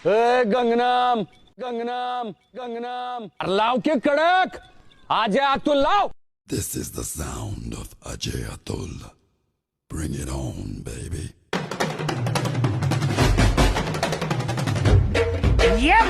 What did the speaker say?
गंगनाम गंगनाम गंगनाम अरे लाव की कडक आज अतुल लाव. This is the sound of Ajay Atul. Bring it on, baby. Yeah,